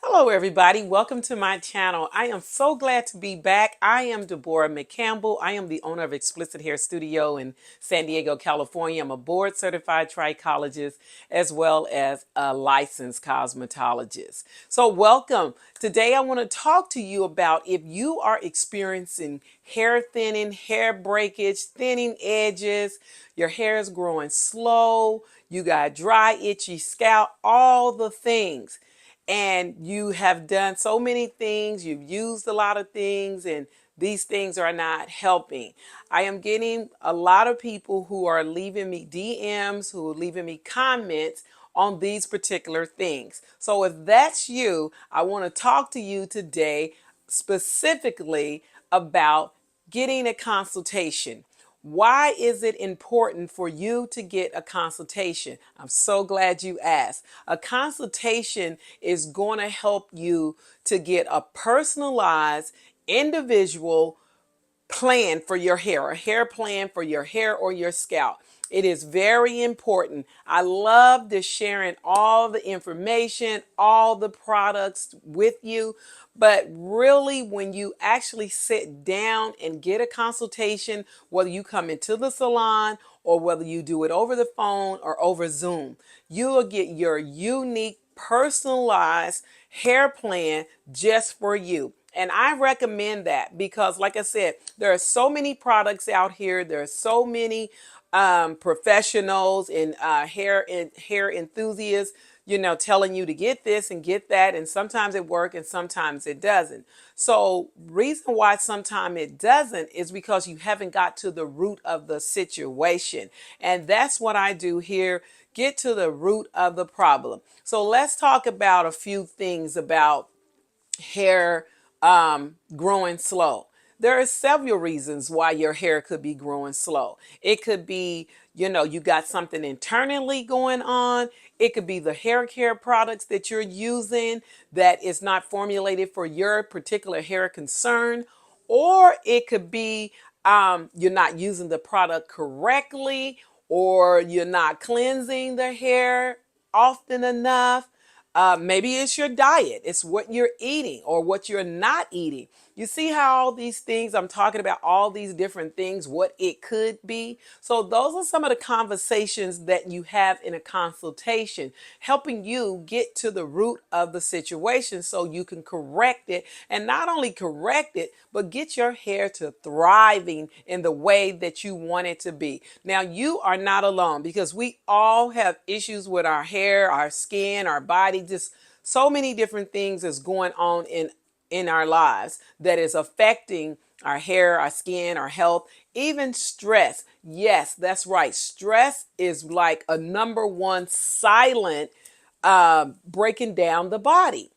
Hello, everybody. Welcome to my channel. I am so glad to be back. I am Deborah McCampbell. I am the owner of Explicit Hair Studio in San Diego, California. I'm a board certified trichologist as well as a licensed cosmetologist. So welcome. Today I want to talk to you about if you are experiencing hair thinning, hair breakage, thinning edges, your hair is growing slow, you got dry, itchy scalp, all the things, and you have done so many things, you've used a lot of things, and these things are not helping. I am getting a lot of people who are leaving me DMs, who are leaving me comments on these particular things. So if that's you, I want to talk to you today specifically about getting a consultation. Why is it important for you to get a consultation? I'm so glad you asked. A consultation is going to help you to get a personalized, individual plan for your hair, a hair plan for your hair or your scalp. It is very important. I love this sharing all the information, all the products with you. But really, when you actually sit down and get a consultation, whether you come into the salon or whether you do it over the phone or over Zoom, you will get your unique, personalized hair plan just for you. And I recommend that because, like I said, there are so many products out here. There are so many professionals and hair enthusiasts, telling you to get this and get that. And sometimes it works and sometimes it doesn't. So reason why sometimes it doesn't is because you haven't got to the root of the situation. And that's what I do here. Get to the root of the problem. So let's talk about a few things about hair growing slow. There are several reasons why your hair could be growing slow. It could be, you got something internally going on. It could be the hair care products that you're using that is not formulated for your particular hair concern. Or it could be you're not using the product correctly, or you're not cleansing the hair often enough. Maybe it's your diet. It's what you're eating or what you're not eating. You see how all these things, I'm talking about all these different things, what it could be. So those are some of the conversations that you have in a consultation, helping you get to the root of the situation so you can correct it, and not only correct it, but get your hair to thriving in the way that you want it to be. Now, you are not alone because we all have issues with our hair, our skin, our body, just so many different things is going on in our lives that is affecting our hair, our skin, our health, even stress. Yes, that's right. Stress is like a number one silent breaking down the body.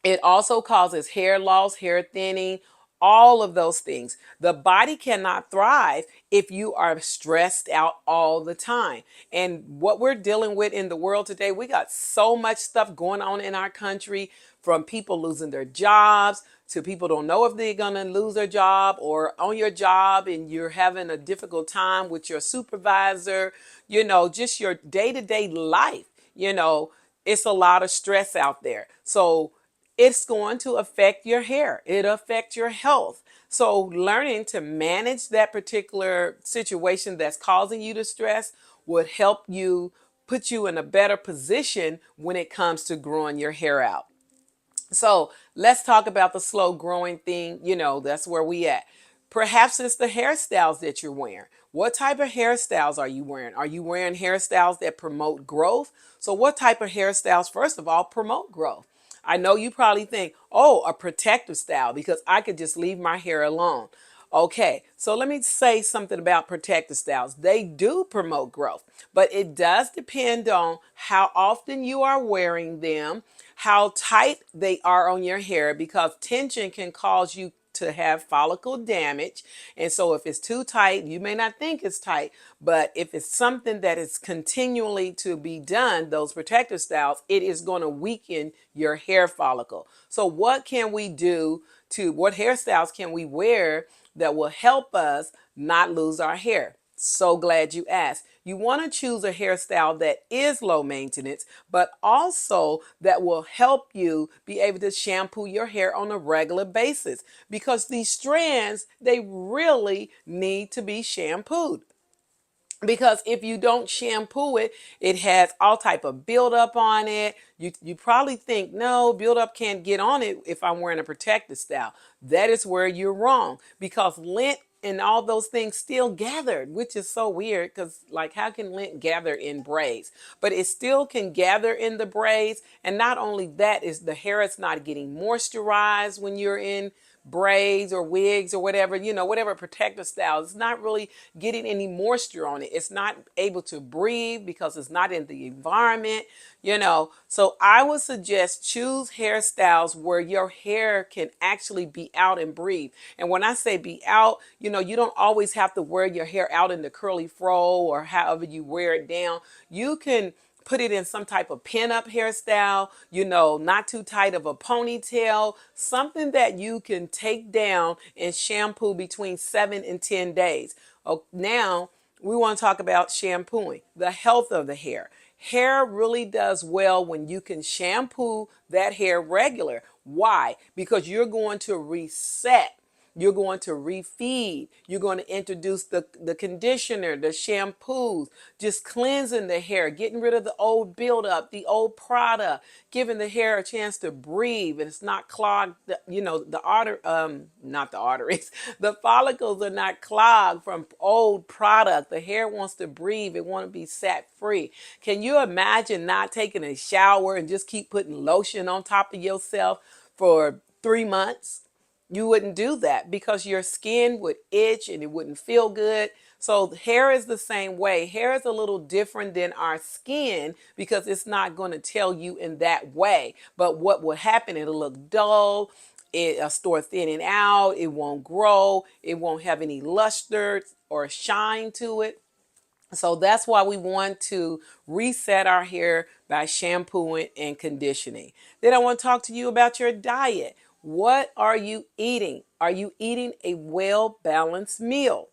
It also causes hair loss, hair thinning, all of those things. The body cannot thrive if you are stressed out all the time. And what we're dealing with in the world today, we got so much stuff going on in our country, from people losing their jobs to people don't know if they're going to lose their job, or on your job and you're having a difficult time with your supervisor, just your day-to-day life. It's a lot of stress out there. So it's going to affect your hair. It'll affect your health. So learning to manage that particular situation that's causing you to stress would help you, put you in a better position when it comes to growing your hair out. So let's talk about the slow growing thing. That's where we at. Perhaps it's the hairstyles that you're wearing. What type of hairstyles are you wearing? Are you wearing hairstyles that promote growth? So what type of hairstyles, first of all, promote growth? I know you probably think, oh, a protective style because I could just leave my hair alone. Okay, so let me say something about protective styles. They do promote growth, but it does depend on how often you are wearing them, how tight they are on your hair, because tension can cause you to have follicle damage. And so if it's too tight, you may not think it's tight, but if it's something that is continually to be done, those protective styles, it is going to weaken your hair follicle. So what can we do what hairstyles can we wear that will help us not lose our hair? So glad you asked. You want to choose a hairstyle that is low maintenance, but also that will help you be able to shampoo your hair on a regular basis because these strands, they really need to be shampooed. Because if you don't shampoo it, it has all type of buildup on it. You probably think, no, buildup can't get on it if I'm wearing a protective style. That is where you're wrong, because lint and all those things still gathered, which is so weird, because like, how can lint gather in braids? But it still can gather in the braids. And not only that, is the hair is not getting moisturized when you're in braids or wigs or whatever, whatever protective style. It's not really getting any moisture on it. It's not able to breathe because it's not in the environment. So I would suggest choose hairstyles where your hair can actually be out and breathe. And when I say be out, you don't always have to wear your hair out in the curly fro or however you wear it down. You can put it in some type of pin-up hairstyle, not too tight of a ponytail, something that you can take down and shampoo between 7 and 10 days. Oh, now we want to talk about shampooing, the health of the hair. Hair really does well when you can shampoo that hair regular. Why? Because you're going to reset. You're going to refeed. You're going to introduce the conditioner, the shampoos, just cleansing the hair, getting rid of the old buildup, the old product, giving the hair a chance to breathe, and it's not clogged. Not the arteries, the follicles are not clogged from old product. The hair wants to breathe. It wants to be set free. Can you imagine not taking a shower and just keep putting lotion on top of yourself for 3 months? You wouldn't do that because your skin would itch and it wouldn't feel good. So hair is the same way. Hair is a little different than our skin because it's not going to tell you in that way. But what will happen, it'll look dull. It'll start thinning out. It won't grow. It won't have any luster or shine to it. So that's why we want to reset our hair by shampooing and conditioning. Then I want to talk to you about your diet. What are you eating? Are you eating a well-balanced meal?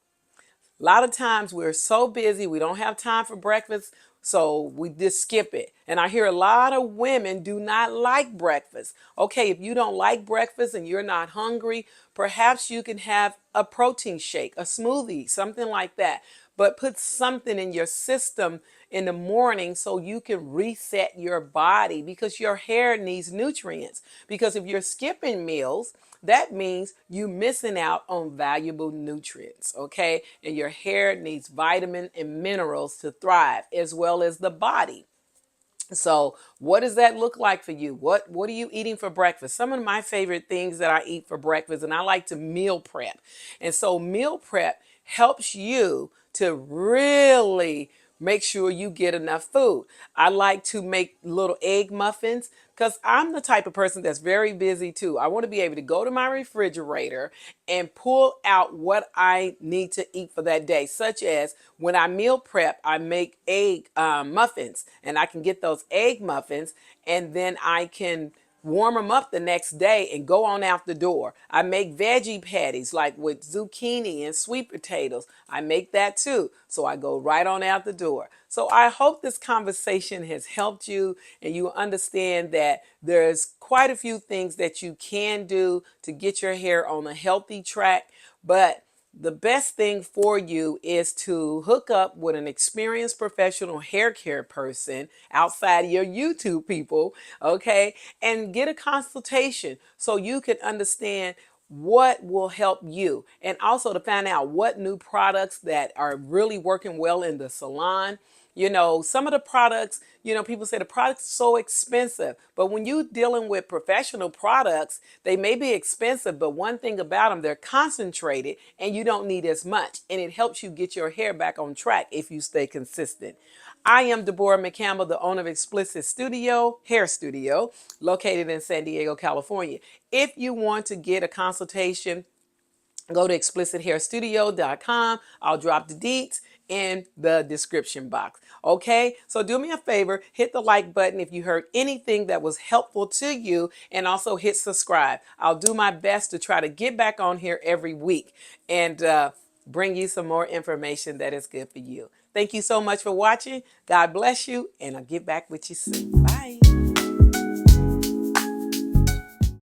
A lot of times we're so busy, we don't have time for breakfast, so we just skip it. And I hear a lot of women do not like breakfast. Okay, if you don't like breakfast and you're not hungry, perhaps you can have a protein shake, a smoothie, something like that. But put something in your system in the morning so you can reset your body because your hair needs nutrients. Because if you're skipping meals, that means you missing out on valuable nutrients, okay? And your hair needs vitamin and minerals to thrive, as well as the body. So what does that look like for you? What are you eating for breakfast? Some of my favorite things that I eat for breakfast, and I like to meal prep. And so meal prep helps you to really make sure you get enough food. I like to make little egg muffins because I'm the type of person that's very busy too. I want to be able to go to my refrigerator and pull out what I need to eat for that day, such as when I meal prep, I make egg muffins, and I can get those egg muffins, and then I can warm them up the next day and go on out the door. I make veggie patties like with zucchini and sweet potatoes. I make that too. So I go right on out the door. So I hope this conversation has helped you and you understand that there's quite a few things that you can do to get your hair on a healthy track, but the best thing for you is to hook up with an experienced professional hair care person outside of your YouTube people, okay? And get a consultation so you can understand what will help you, and also to find out what new products that are really working well in the salon. Some of the products, people say the product's so expensive, but when you're dealing with professional products, they may be expensive, but one thing about them, they're concentrated and you don't need as much. And it helps you get your hair back on track if you stay consistent. I am Deborah McCampbell, the owner of Explicit Hair Studio, located in San Diego, California. If you want to get a consultation, go to explicithairstudio.com. I'll drop the deets in the description box. Okay, so do me a favor, hit the like button if you heard anything that was helpful to you, and also hit subscribe. I'll do my best to try to get back on here every week. And bring you some more information that is good for you. Thank you so much for watching. God bless you, and I'll get back with you soon. Bye.